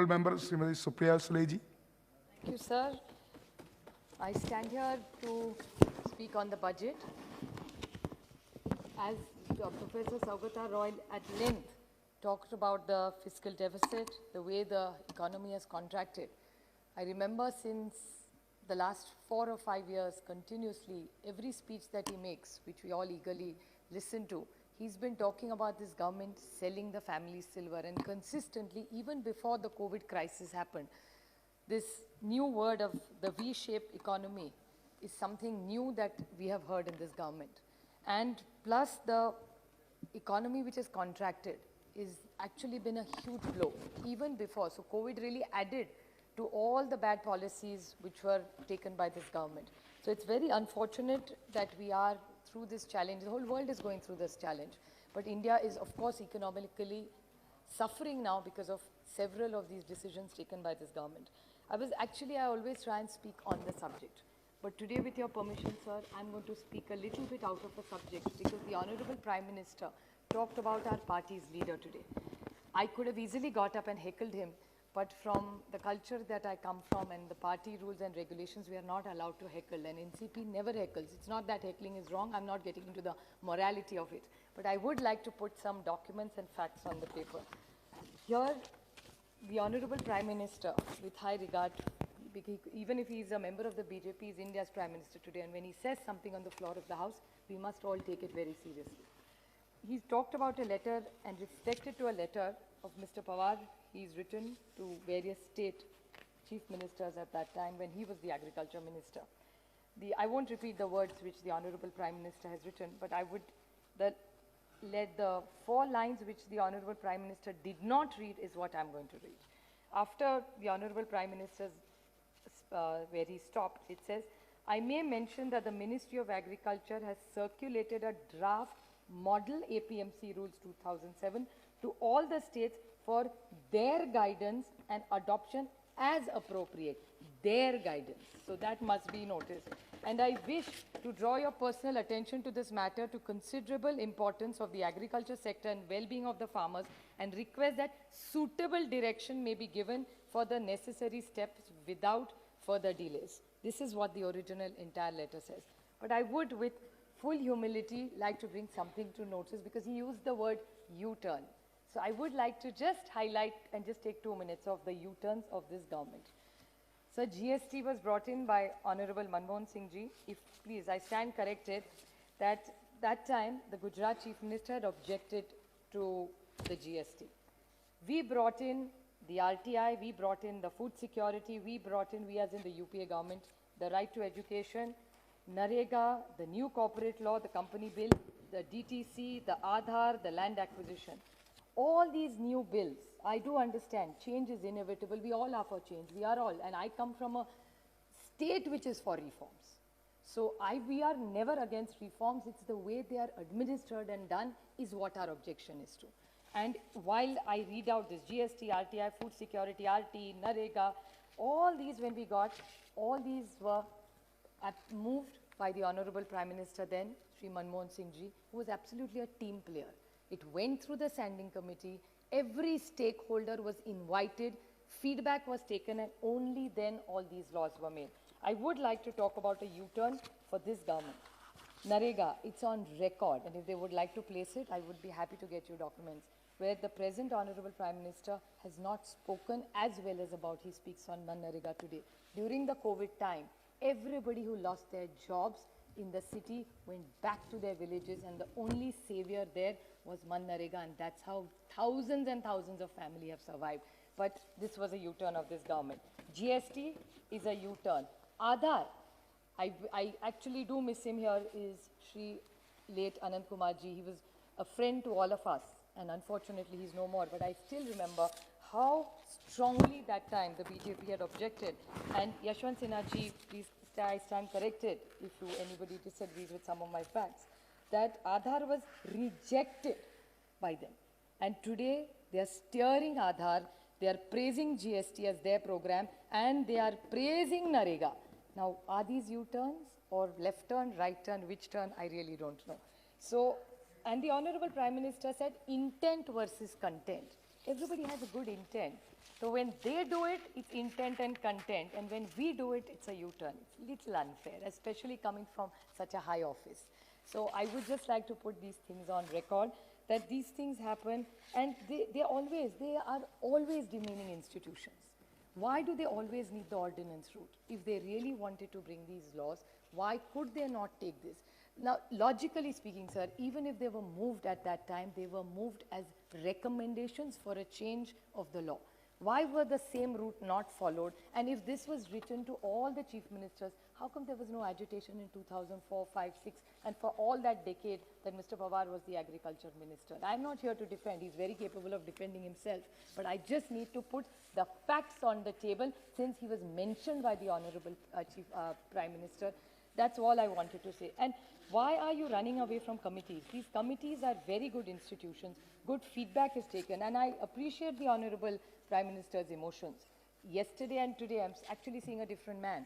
Member Srimati Supriya Suleji. Thank you, sir. I stand here to speak on the budget. As Professor Saugata Roy at length talked about the fiscal deficit, the way the economy has contracted, I remember since the last 4 or 5 years continuously, every speech that he makes, which we all eagerly listen to, he's been talking about this government selling the family silver, and consistently, even before the COVID crisis happened, this new word of the V-shaped economy is something new that we have heard in this government. And plus the economy which has contracted is actually been a huge blow, even before. So COVID really added to all the bad policies which were taken by this government. So it's very unfortunate that we are through this challenge. The whole world is going through this challenge. But India is, of course, economically suffering now because of several of these decisions taken by this government. I always try and speak on the subject. But today, with your permission, sir, I'm going to speak a little bit out of the subject because the Honorable Prime Minister talked about our party's leader today. I could have easily got up and heckled him, but from the culture that I come from and the party rules and regulations, we are not allowed to heckle, and NCP never heckles. It's not that heckling is wrong. I'm not getting into the morality of it. But I would like to put some documents and facts on the paper. Here, the Honorable Prime Minister, with high regard, even if he is a member of the BJP, he is India's Prime Minister today, and when he says something on the floor of the House, we must all take it very seriously. He's talked about a letter and reflected to a letter of Mr. Pawar. He's written to various state chief ministers at that time when he was the agriculture minister. I won't repeat the words which the Honorable Prime Minister has written, but I would let the 4 lines which the Honorable Prime Minister did not read is what I'm going to read. After the Honorable Prime Minister's where he stopped, it says, I may mention that the Ministry of Agriculture has circulated a draft Model APMC Rules 2007 to all the states for their guidance and adoption as appropriate. Their guidance. So that must be noticed. And I wish to draw your personal attention to this matter to considerable importance of the agriculture sector and well-being of the farmers, and request that suitable direction may be given for the necessary steps without further delays. This is what the original entire letter says. But I would, with full humility, like to bring something to notice because he used the word U-turn. So I would like to just highlight and just take 2 minutes of the U-turns of this government. So GST was brought in by Honorable Manmohan Singh ji. If please, I stand corrected that time the Gujarat Chief Minister had objected to the GST. We brought in the RTI, we brought in the food security, we as in the UPA government, the right to education, NREGA, the new corporate law, the company bill, the DTC, the Aadhaar, the land acquisition. All these new bills, I do understand, change is inevitable. We all are for change. We are all. And I come from a state which is for reforms. So we are never against reforms. It's the way they are administered and done is what our objection is to. And while I read out this GST, RTI, food security, RT, NREGA, all these when we got, all these were moved by the Honorable Prime Minister then, Sri Manmohan Singh ji, who was absolutely a team player. It went through the standing committee. Every stakeholder was invited. Feedback was taken, and only then all these laws were made. I would like to talk about a U-turn for this government. NREGA, it's on record, and if they would like to place it, I would be happy to get you documents, where the present Honorable Prime Minister has not spoken as well as about he speaks on NREGA today. During the COVID time, everybody who lost their jobs in the city went back to their villages, and the only savior there was NREGA, and that's how thousands and thousands of families have survived. But this was a U-turn of this government. GST is a U-turn. Aadhaar, I actually do miss him here, is Shri late Anand Kumar ji. He was a friend to all of us, and unfortunately he's no more, but I still remember how strongly that time the BJP had objected. And Yashwant Sinha ji, please, I stand corrected if anybody disagrees with some of my facts, that Aadhaar was rejected by them. And today they are steering Aadhaar, they are praising GST as their program, and they are praising NREGA. Now, are these U-turns or left turn, right turn, which turn? I really don't know. So, and the Honorable Prime Minister said intent versus content. everybody has a good intent. So when they do it, it's intent and content, and when we do it, it's a U-turn. It's little unfair, especially coming from such a high office. So I would just like to put these things on record, that these things happen, and they are always demeaning institutions. Why do they always need the ordinance route? If they really wanted to bring these laws, why could they not take this? Now, logically speaking, sir, even if they were moved at that time, they were moved as recommendations for a change of the law. Why were the same route not followed? And if this was written to all the chief ministers, how come there was no agitation in 2004, 5, 6, and for all that decade that Mr. Pawar was the agriculture minister? I'm not here to defend. He's very capable of defending himself. But I just need to put the facts on the table since he was mentioned by the Honorable Prime Minister. That's all I wanted to say. And why are you running away from committees? These committees are very good institutions. Good feedback is taken. And I appreciate the Honorable Prime Minister's emotions. Yesterday and today, I'm actually seeing a different man.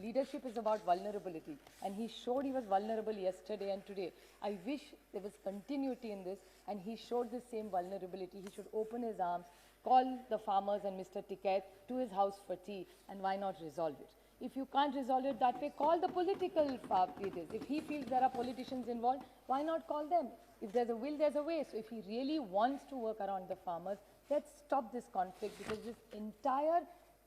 Leadership is about vulnerability. And he showed he was vulnerable yesterday and today. I wish there was continuity in this, and he showed the same vulnerability. He should open his arms, call the farmers and Mr. Tikait to his house for tea, and why not resolve it? If you can't resolve it that way, call the political leaders. If he feels there are politicians involved, why not call them? If there's a will, there's a way. So if he really wants to work around the farmers, let's stop this conflict, because this entire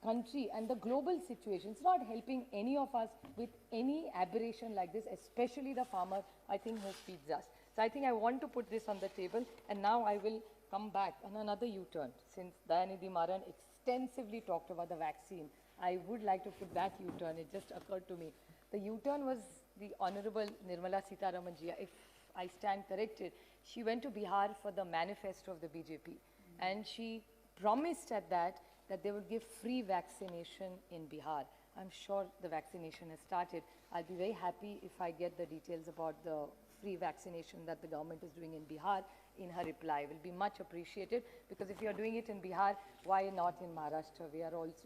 country and the global situation is not helping any of us with any aberration like this, especially the farmer, I think, who feeds us. So I think I want to put this on the table, and now I will come back on another U-turn. Since Dayanidhi Maran extensively talked about the vaccine, I would like to put that U-turn. It just occurred to me. The U-turn was the Honorable Nirmala Sitharaman ji. If I stand corrected, she went to Bihar for the manifesto of the BJP. And she promised at that they would give free vaccination in Bihar. I'm sure the vaccination has started. I'll be very happy if I get the details about the free vaccination that the government is doing in Bihar in her reply. It will be much appreciated, because if you're doing it in Bihar, why not in Maharashtra?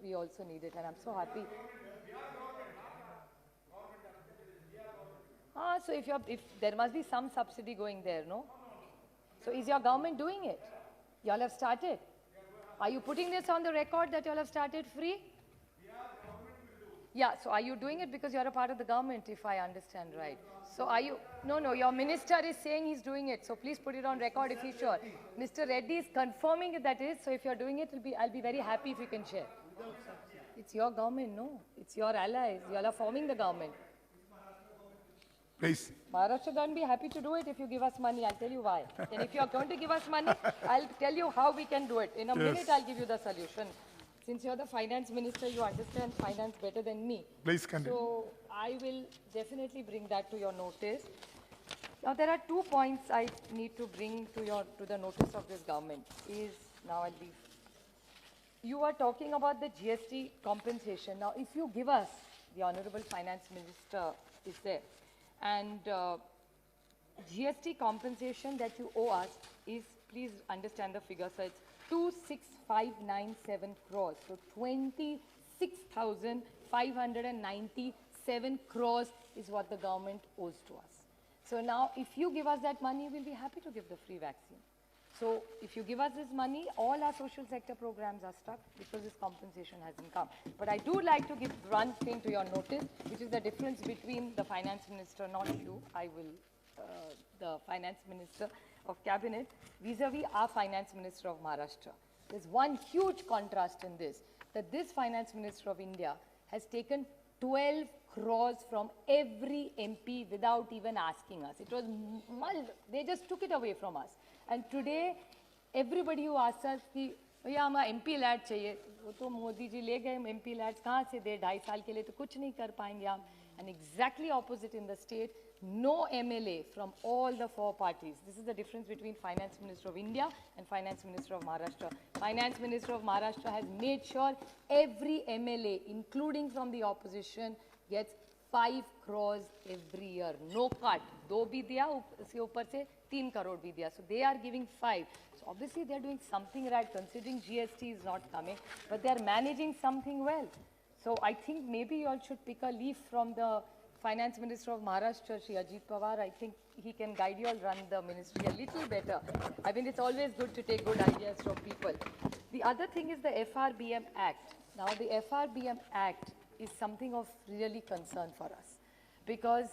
We also need it, and I'm so happy. So if there must be some subsidy going there, no? So is your government doing it? Y'all have started? Are you putting this on the record that y'all have started free? Yeah, so are you doing it because you're a part of the government, if I understand right? So are you, no, your minister is saying he's doing it, so please put it on record if he's sure. Mr. Reddy is confirming that that is, so if you're doing it, I'll be very happy if you can share. It's your government, no? It's your allies, y'all are forming the government. Please. Maharashtra going to be happy to do it if you give us money. I'll tell you why. And if you're going to give us money, I'll tell you how we can do it. In a minute, I'll give you the solution. Since you're the finance minister, you understand finance better than me. Please continue. So I will definitely bring that to your notice. Now there are 2 points I need to bring to the notice of this government. You are talking about the GST compensation. Now, if you give us, the Honorable Finance Minister is there, and GST compensation that you owe us is, please understand the figure, so it's 26,597 crores. So 26,597 crores is what the government owes to us. So now, if you give us that money, we'll be happy to give the free vaccine. So if you give us this money, all our social sector programs are stuck because this compensation hasn't come. But I do like to give one thing to your notice, which is the difference between the finance minister, not you, the finance minister of cabinet, vis-a-vis our finance minister of Maharashtra. There's one huge contrast in this, that this finance minister of India has taken 12 crores from every MP without even asking us. It was mulled. They just took it away from us. And today, everybody who asks us कि भैया हमें MP lead चाहिए, वो तो मोदी जी ले गए MP lads कहाँ से दे 2.5 साल के लिए तो कुछ नहीं कर पाएंगे हम. And exactly opposite in the state, no MLA from all the 4 parties. This is the difference between Finance Minister of India and Finance Minister of Maharashtra. Finance Minister of Maharashtra has made sure every MLA, including from the opposition, gets 5 crores every year. No cut. 2 भी दिया, उसके ऊपर से 3 crore भी दिया. So they are giving 5. So obviously they are doing something right, considering GST is not coming, but they are managing something well. So I think maybe you all should pick a leaf from the Finance Minister of Maharashtra, Shri Ajit Pawar, I think he can guide you all run the ministry a little better. I mean, it's always good to take good ideas from people. The other thing is the FRBM Act. Now, the FRBM Act is something of really concern for us because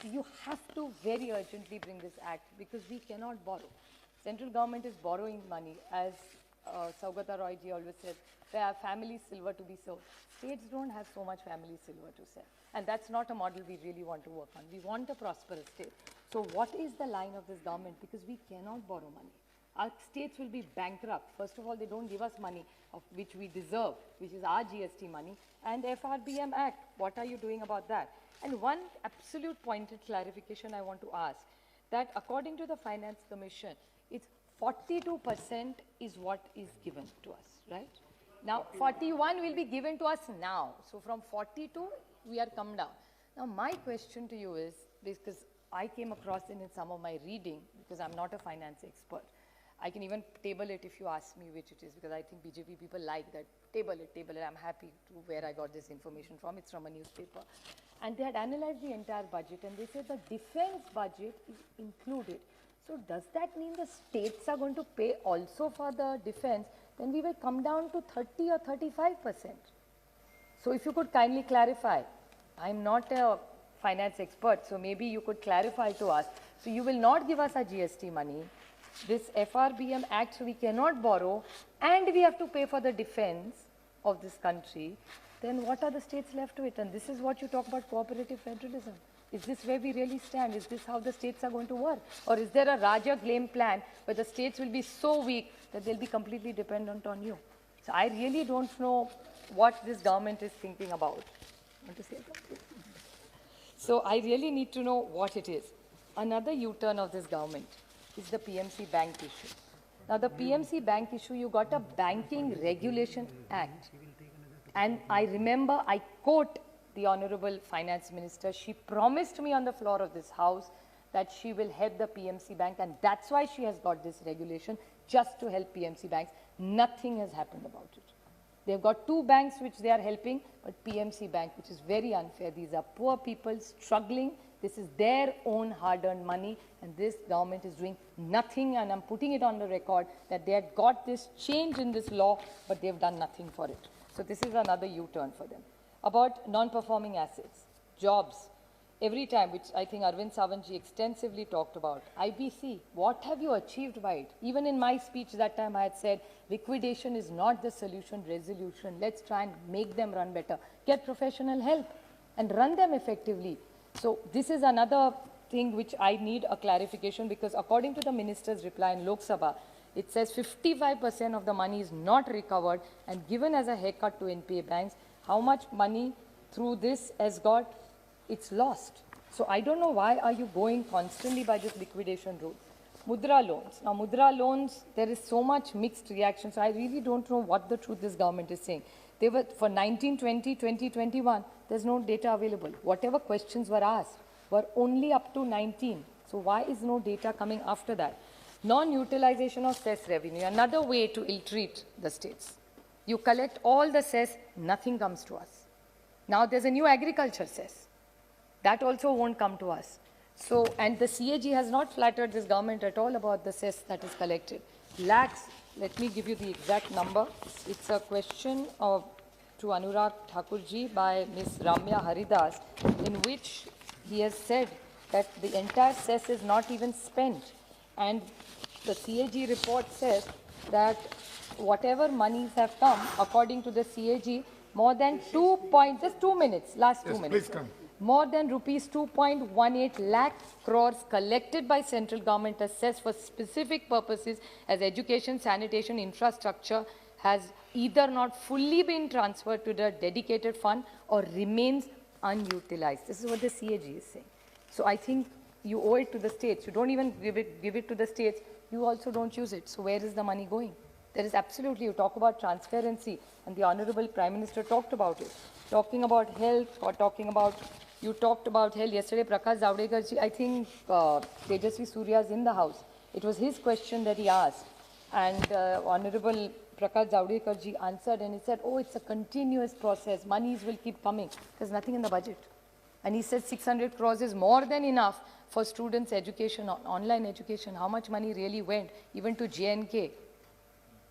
you have to very urgently bring this act because we cannot borrow. Central government is borrowing money, as Saugata Roy ji always said, they have family silver to be sold. States don't have so much family silver to sell. And that's not a model we really want to work on. We want a prosperous state. So what is the line of this government? Because we cannot borrow money. Our states will be bankrupt. First of all, they don't give us money of which we deserve, which is our GST money. And FRBM Act, what are you doing about that? And one absolute pointed clarification I want to ask, that according to the Finance Commission, it's 42% is what is given to us, right? Now, 41 will be given to us now. So from 42, we are come down. Now, my question to you is, because I came across it in some of my reading, because I'm not a finance expert. I can even table it if you ask me which it is, because I think BJP people like that. Table it. I'm happy to where I got this information from. It's from a newspaper. And they had analyzed the entire budget and they said the defense budget is included. So does that mean the states are going to pay also for the defense? Then we will come down to 30 or 35%. So if you could kindly clarify, I'm not a finance expert, so maybe you could clarify to us. So you will not give us our GST money. This FRBM Act we cannot borrow and we have to pay for the defense of this country. Then what are the states left to it? And this is what you talk about cooperative federalism. Is this where we really stand? Is this how the states are going to work? Or is there a Raja game plan where the states will be so weak that they'll be completely dependent on you? So I really don't know what this government is thinking about. Want to say something? So I really need to know what it is. Another U-turn of this government is the PMC bank issue. Now the PMC bank issue, you got a Banking Regulation Act. And I remember, I quote the Honorable Finance Minister, she promised me on the floor of this house that she will head the PMC bank, and that's why she has got this regulation, just to help PMC banks. Nothing has happened about it. They've got two banks which they are helping, but PMC bank, which is very unfair. These are poor people struggling. This is their own hard-earned money, and this government is doing nothing, and I'm putting it on the record that they had got this change in this law, but they've done nothing for it. So this is another U-turn for them. About non-performing assets, jobs, every time, which I think Arvind Savantji extensively talked about. IBC, what have you achieved by it? Even in my speech that time I had said, liquidation is not the solution, resolution. Let's try and make them run better. Get professional help and run them effectively. So this is another thing which I need a clarification, because according to the minister's reply in Lok Sabha, it says 55% of the money is not recovered and given as a haircut to NPA banks. How much money through this has got, it's lost. So I don't know why are you going constantly by this liquidation route. Mudra loans. Now Mudra loans, there is so much mixed reaction. So I really don't know what the truth this government is saying. They were for 1920, 2021, there's no data available. Whatever questions were asked were only up to 19. So why is no data coming after that? Non-utilization of cess revenue, another way to ill-treat the states. You collect all the cess, nothing comes to us. Now there's a new agriculture cess. That also won't come to us. So, and the CAG has not flattered this government at all about the cess that is collected. Lakhs, let me give you the exact number. It's a question of, to Anurag Thakurji by Ms. Ramya Haridas, in which he has said that the entire cess is not even spent. And the CAG report says that whatever monies have come, according to the CAG, more than just 2 minutes, last 2 minutes. Please come. More than rupees 2.18 lakh crores collected by central government as cess for specific purposes as education, sanitation, infrastructure has either not fully been transferred to the dedicated fund or remains unutilized. This is what the CAG is saying. So I think you owe it to the states. You don't even give it to the states. You also don't use it. So where is the money going? There is absolutely, you talk about transparency, and the Honorable Prime Minister talked about it. Talking about health, or talking about, you talked about health. Yesterday, Prakash Zavadekar ji, I think Tejasvi Surya is in the house. It was his question that he asked. And Honorable Prakash Zavadekar ji answered, and he said, oh, it's a continuous process. Monies will keep coming. There's nothing in the budget. And he said 600 crores is more than enough for students' education, online education. How much money really went, even to JNK?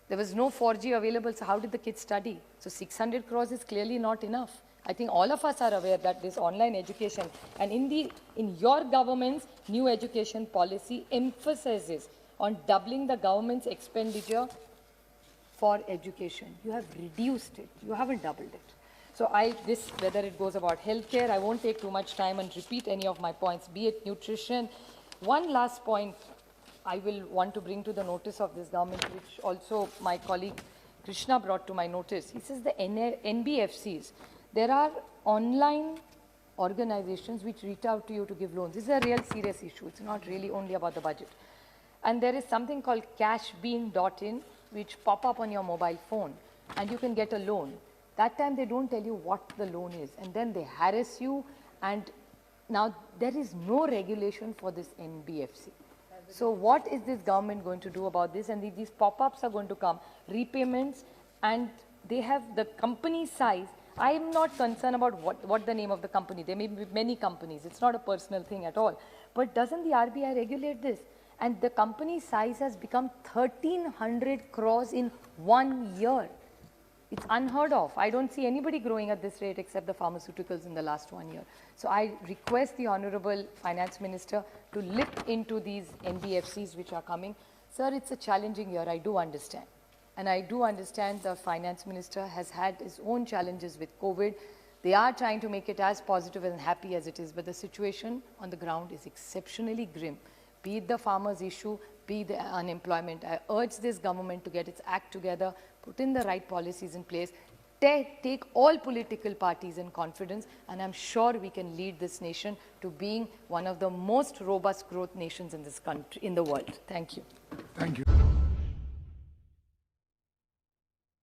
There was no 4G available, so how did the kids study? So 600 crores is clearly not enough. I think all of us are aware that this online education, and in your government's new education policy emphasizes on doubling the government's expenditure for education. You have reduced it. You haven't doubled it. So whether it goes about healthcare, I won't take too much time and repeat any of my points, be it nutrition. One last point I will want to bring to the notice of this government, which also my colleague Krishna brought to my notice. He says the NBFCs, there are online organizations which reach out to you to give loans. This is a real serious issue. It's not really only about the budget. And there is something called cashbean.in, which pop up on your mobile phone, and you can get a loan. That time they don't tell you what the loan is, and then they harass you, and now there is no regulation for this NBFC. So what is this government going to do about this? And these pop-ups are going to come, repayments, and they have the company size. I am not concerned about what the name of the company. There may be many companies. It's not a personal thing at all. But doesn't the RBI regulate this? And the company size has become 1,300 crores in 1 year. It's unheard of. I don't see anybody growing at this rate except the pharmaceuticals in the last 1 year. So I request the Honorable Finance Minister to look into these NBFCs which are coming. Sir, it's a challenging year, I do understand. And I do understand the Finance Minister has had his own challenges with COVID. They are trying to make it as positive and happy as it is, but the situation on the ground is exceptionally grim. Be it the farmers' issue, be the unemployment. I urge this government to get its act together, put in the right policies in place, take all political parties in confidence, and I'm sure we can lead this nation to being one of the most robust growth nations in this country, in the world. Thank you. Thank you.